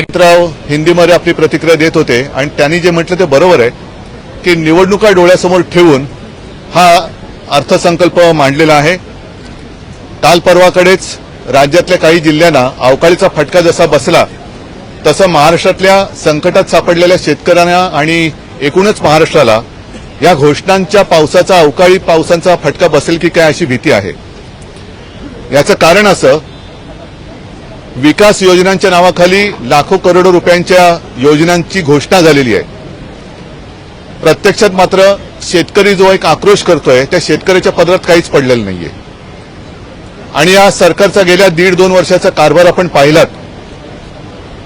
राव हिंदीमध्ये आपली प्रतिक्रिया देत होते आणि त्यांनी जे म्हटलं ते बरोबर आहे की निवडणुका डोळ्यासमोर ठेवून हा अर्थसंकल्प मांडलेला आहे। काल परवाकडेच राज्यातल्या काही जिल्ह्यांना अवकाळीचा फटका जसा बसला तसं महाराष्ट्रातल्या संकटात सापडलेल्या शेतकऱ्यांना आणि एकूणच महाराष्ट्राला या घोषणांच्या पावसाचा अवकाळी पावसांचा फटका बसेल की काय अशी भीती आहे। याचं कारण असं विकास योजनांच्या नावाखाली लाखो करोडो रुपयांच्या योजनांची घोषणा झालेली आहे। प्रत्यक्षात मात्र शेतकरी जो एक आक्रोश करतोय त्या शेतकऱ्याच्या पदरात काहीच पडलेलं नाहीये। आणि या सरकारचा गेल्या 1.5-2 वर्षाचा कारभार आपण पाहिलात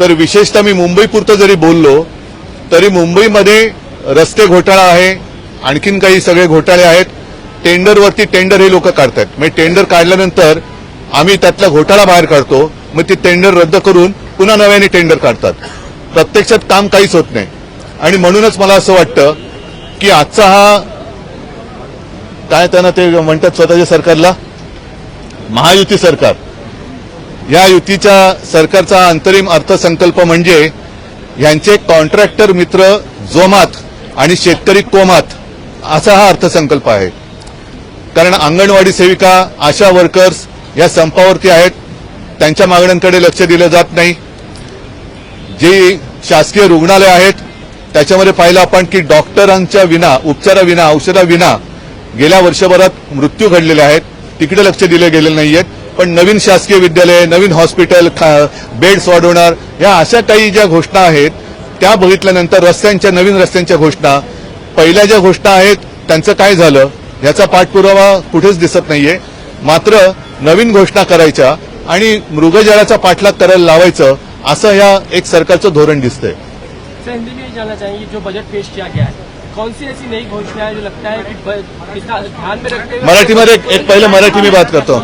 तर विशेषतः मी मुंबईपुरतं जरी बोललो तरी मुंबईमध्ये रस्ते घोटाळा आहे, आणखीन काही सगळे घोटाळे आहेत। टेंडरवरती टेंडर हे लोक काढतात, म्हणजे टेंडर काढल्यानंतर आम्ही त्यातला घोटाळा बाहेर काढतो, मग ते टेंडर रद्द करून पुन्हा नव्याने टेंडर काढतात। प्रत्यक्षात काम काहीच होत नाही। आणि म्हणूनच मला असं वाटतं की आजचा हा काय त्यांना ते म्हणतात स्वतःच्या सरकारला महायुती सरकार, या युतीच्या सरकारचा अंतरिम अर्थसंकल्प म्हणजे यांचे कॉन्ट्रॅक्टर मित्र जोमात आणि शेतकरी कोमात असा हा अर्थसंकल्प आहे। कारण अंगणवाडी सेविका, आशा वर्कर्स या संपावरती आहेत, त्यांच्या मागण्यांकडे लक्ष दिलं जात नाही। जी शासकीय रुग्णालय आहेत त्याच्यामध्ये पाहिलं आपण की डॉक्टरांच्या विना, उपचाराविना, औषधाविना गेल्या वर्षभरात मृत्यू घडलेले आहेत, तिकडे लक्ष दिले गेलेले नाहीयेत। पण नवीन शासकीय विद्यालय, नवीन हॉस्पिटल, बेड्स वाढवणार या अशा काही ज्या घोषणा आहेत त्या बघितल्यानंतर नवीन रस्त्यांच्या घोषणा, पहिल्या ज्या घोषणा आहेत त्यांचं काय झालं याचा पाठपुरावा कुठेच दिसत नाहीये। मात्र नवीन घोषणा करायच्या आणि मृगजळाचा पाठलाग करायला लावायचं असं या एक सरकारचं धोरण दिसतंय। हिंदी में जानना चाहेंगे जो बजट पेश किया गया है कौन सी ऐसी नई घोषणा है जो लगता है कि इसका ध्यान में रखते हुए मराठीमध्ये एक पहिलं मराठी मी बात करतो।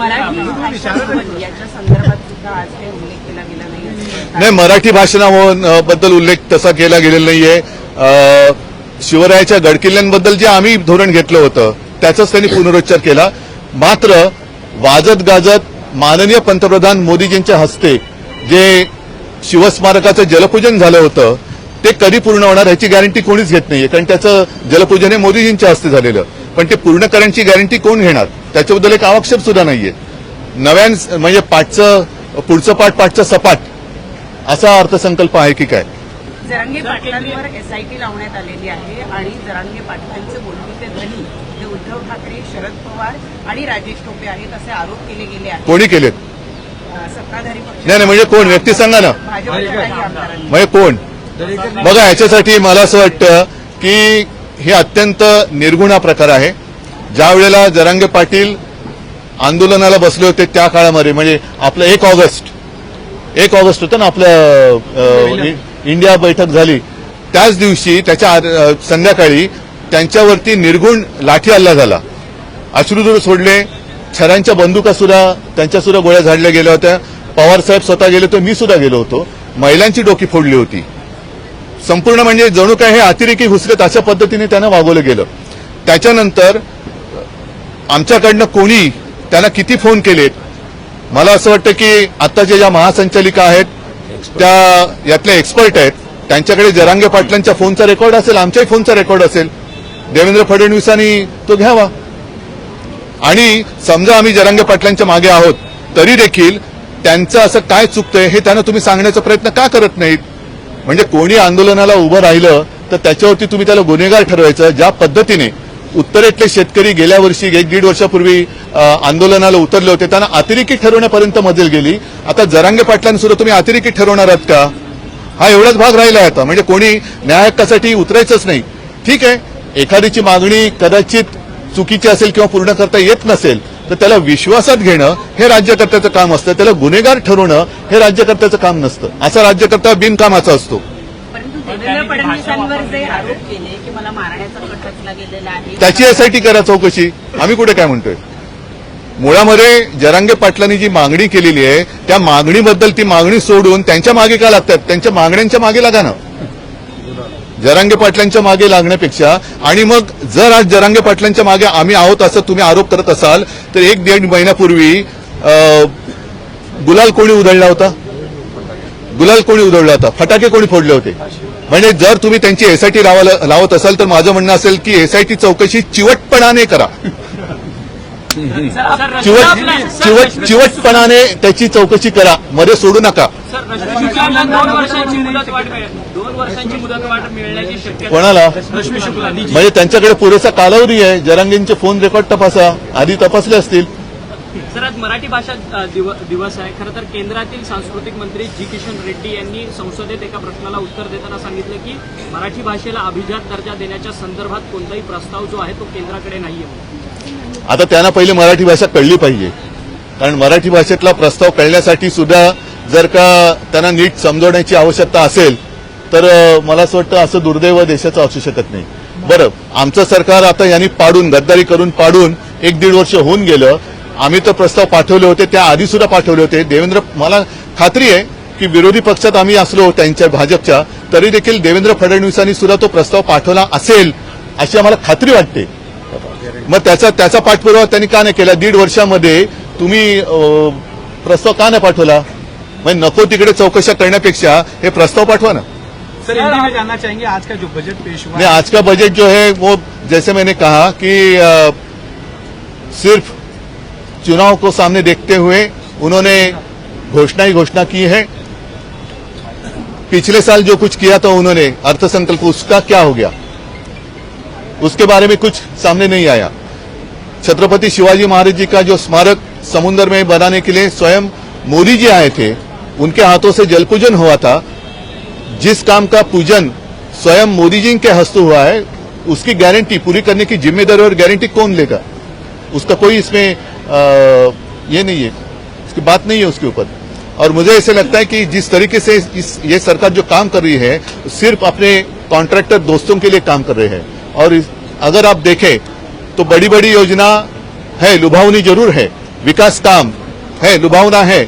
नाही, मराठी भाषणाबद्दल उल्लेख तसा केला गेलेला नाहीये। शिवरायाच्या गडकिल्ल्यांबद्दल जे आम्ही धोरण घेतलं होतं त्याचाच त्यांनी पुनरुच्चार केला। मात्र वाजत गाजत माननीय पंतप्रधान मोदीजींच्या हस्ते जे शिवस्मारकाचं जलपूजन झालं होतं ते कधी पूर्ण होणार याची गॅरंटी कोणीच घेत नाहीये, कारण त्याचं जलपूजन हे मोदीजींच्या हस्ते झालेलं, पण ते पूर्ण करण्याची गॅरंटी कोण घेणार त्याच्याबद्दल एक आक्षेप सुद्धा नाहीये। नव्यान म्हणजे पुढचं पाठचं सपाट असा अर्थसंकल्प आहे की काय? जरांगे पाटलांवर एसआयटी लावण्यात आलेली आहे आणि जरांगे पाटलांचे बोलणीचे ध्वनी हे उद्धव ठाकरे, शरद पवार आणि राजेश टोपे आहेत असे आरोप केले गेले आहेत। कोणी केलेत? सत्ताधारी पक्ष नाही, म्हणजे कोण व्यक्ती सांगा ना, म्हणजे कोण? बघा, याच्यासाठी मला असं वाटतं की हे अत्यंत निर्गुणा प्रकार आहे। ज्या वेळेला जरांगे पाटील आंदोलनाला बसले होते त्या काळामध्ये, म्हणजे आपलं 1 ऑगस्ट होतं ना आपलं इंडिया बैठक झाली, त्याच दिवशी त्याच्या संध्याकाळी त्यांच्यावरती निर्गुण लाठी हल्ला झाला, अश्रुधूर सोडले, छरांच्या बंदुका सुद्धा त्यांच्या सुद्धा गोळ्या झाडल्या गेल्या होत्या। पवार साहेब स्वतः गेले होते, मी सुद्धा गेलो होतो, महिलांची डोकी फोडली होती। संपूर्ण म्हणजे जणू काय हे अतिरेकी घुसलेत अशा पद्धतीने त्यांना वागवलं गेलं। त्याच्यानंतर आमच्याकडनं कोणी त्यांना किती फोन केलेत, मला असं वाटतं की आत्ताच्या ज्या महासंचालिका आहेत त्या यातल्या एक्सपर्ट आहेत, त्यांच्याकडे जरांगे पाटलांच्या फोनचा रेकॉर्ड असेल, आमच्याही फोनचा रेकॉर्ड असेल, देवेंद्र फडणवीसांनी तो घ्यावा। आणि समजा आम्ही जरांगे पाटलांच्या मागे आहोत तरी देखील त्यांचं असं काय चुकतंय हे त्यांना तुम्ही सांगण्याचा प्रयत्न का करत नाहीत? म्हणजे कोणी आंदोलनाला उभं राहिलं तर त्याच्यावरती तुम्ही त्याला गुन्हेगार ठरवायचं। ज्या पद्धतीने उत्तरेतले शेतकरी गेल्या वर्षी 1-1.5 वर्षापूर्वी आंदोलनाला उतरले होते त्यांना अतिरेकी ठरवण्यापर्यंत मजल गेली, आता जरांगे पाटलांना सुद्धा तुम्ही अतिरेकी ठरवणार आहात का? हा एवढाच भाग राहिला आता, म्हणजे कोणी न्याय हक्कासाठी उतरायचंच नाही। ठीक आहे, एखादीची मागणी कदाचित चुकीची असेल किंवा पूर्ण करता येत नसेल तर त्याला विश्वासात घेणं हे राज्यकर्त्याचं काम असतं, त्याला गुन्हेगार ठरवणं हे राज्यकर्त्याचं काम नसतं। असा राज्यकर्ता बिनकामाचा असतो। परंतु देवेंद्र फडणवीसांवर जे आरोप केले की मला मारण्याचा कट रचला गेलेला आहे त्याची एसआयटी करा चौकशी, आम्ही कुठे काय म्हणतोय। मुळामध्ये जरांगे पाटलांनी जी मागणी केलेली आहे त्या मागणीबद्दल ती मागणी सोडून त्यांच्या मागे का लागतात? त्यांच्या मागण्यांच्या मागे लागा ना, जरांगे पाटलांच्या मागे लागण्यापेक्षा। आणि मग जर आज जरांगे पाटलांच्या मागे आम्ही आहोत असं तुम्ही आरोप करत असाल तर 1-1.5 महिन्यापूर्वी गुलाल कोणी उधळला होता? गुलाल कोणी उधळला होता, फटाके कोणी फोडले होते. म्हणजे जर तुम्ही त्यांची एसआयटी लावत असाल तर माझं म्हणणं असेल की एसआयटी चौकशी चिवटपणाने करा. चिवटपणाने त्याची चौकशी करा, मध्ये सोडू नका. सर, रश्मी शुक्लांना 2 वर्षांची मुदतवाढ मिळण्याची शक्यता. कोणाला? रश्मी शुक्ला. म्हणजे त्यांच्याकडे पुरेसा कालावधी आहे. जरांगेंचे फोन रेकॉर्ड तपासा, आधी तपासले असतील. सर, आज मराठी भाषा दिवस आहे. खरं तर केंद्रातील सांस्कृतिक मंत्री जी किशन रेड्डी यांनी संसदेत एका प्रश्नाला उत्तर देताना सांगितलं की मराठी भाषेला अभिजात दर्जा देण्याच्या संदर्भात कोणताही प्रस्ताव जो आहे तो केंद्राकडे नाहीये. आता त्यांना पहिले मराठी भाषा कळली पाहिजे, कारण मराठी भाषेतला प्रस्ताव कळण्यासाठी सुद्धा जर का त्यांना नीट समजवण्याची आवश्यकता असेल तर मला असं वाटतं असं दुर्दैव देशाचं असू शकत नाही. बरं, आमचं सरकार आता यांनी गद्दारी करून पाडून 1-1.5 वर्ष होऊन गेलं. आम्ही तर प्रस्ताव पाठवले होते, त्या आधी सुद्धा पाठवले होते. मला खात्री आहे की विरोधी पक्षात आम्ही असलो त्यांच्या भाजपच्या, तरी देखील देवेंद्र फडणवीसांनी सुद्धा तो प्रस्ताव पाठवला असेल अशी आम्हाला खात्री वाटते. मग त्याचा पाठपुरावा त्यांनी का नाही केला? 1.5 वर्षामध्ये तुम्ही प्रस्ताव का नाही पाठवला? म्हणजे नको तिकडे चौकशा करण्यापेक्षा हे प्रस्ताव पाठवा ना. सर, हिंदी में जानना चाहेंगे आज का जो बजट पेश हुआ नहीं, आज का बजट जो है वो जैसे मैंने कहा कि सिर्फ चुनाव को सामने देखते हुए उन्होंने घोषणा की है. पिछले साल जो कुछ किया था उन्होंने अर्थसंकल्प, उसका क्या हो गया? उसके बारे में कुछ सामने नहीं आया. छत्रपति शिवाजी महाराज जी का जो स्मारक समुद्र में बनाने के लिए स्वयं मोदी जी आए थे, उनके हाथों से जल पूजन हुआ था. जिस काम का पूजन स्वयं मोदी जी के हस्ते हुआ है, उसकी गारंटी पूरी करने की जिम्मेदारी और गारंटी कौन लेगा? उसका कोई इसमें ये नहीं है, इसकी बात नहीं है उसके ऊपर. और मुझे ऐसे लगता है कि जिस तरीके से ये सरकार जो काम कर रही है, सिर्फ अपने कॉन्ट्रैक्टर दोस्तों के लिए काम कर रहे हैं. और अगर आप देखें तो बड़ी बड़ी योजना है, लुभावनी जरूर है, विकास काम है, लुभावना है,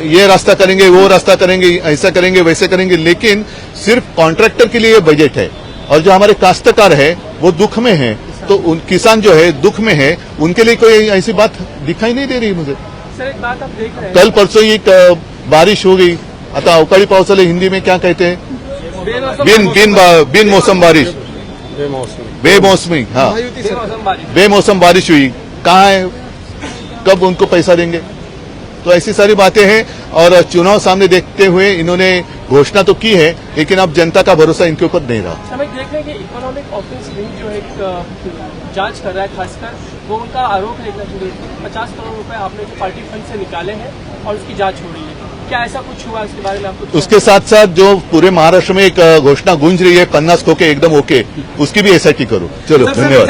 ये रास्ता करेंगे, वो रास्ता करेंगे, ऐसा करेंगे, वैसे करेंगे, लेकिन सिर्फ कॉन्ट्रैक्टर के लिए ये बजट है. और जो हमारे काश्तकार है वो दुख में है, तो किसान जो है दुख में है, उनके लिए कोई ऐसी बात दिखाई नहीं दे रही मुझे. सर, एक बात आप देख रहे हैं, कल परसों ही बारिश हो गई. आता अवकाळी पावसाला हिंदी में क्या कहते हैं? बिन मौसम बारिश, बेमौसमी. हाँ, बेमौसम बारिश हुई. कहाँ है, कब उनको पैसा देंगे? तो ऐसी सारी बातें हैं. और चुनाव सामने देखते हुए इन्होंने घोषणा तो की है, लेकिन अब जनता का भरोसा इनके ऊपर नहीं रहा. हम देख रहे हैं कि इकोनॉमिक ऑफेंस विंग जो एक जांच कर रहा है, खासकर वो उनका आरोप है कि 50 करोड़ रुपए आपने जो पार्टी फंड से निकाले हैं और उसकी जांच हो रही है. क्या ऐसा कुछ हुआ? उसके बारे में आपको उसके साथ साथ जो पूरे महाराष्ट्र में एक घोषणा गूंज रही है 50 खोके एकदम ओके, उसकी भी एसआईटी करो. चलो, धन्यवाद.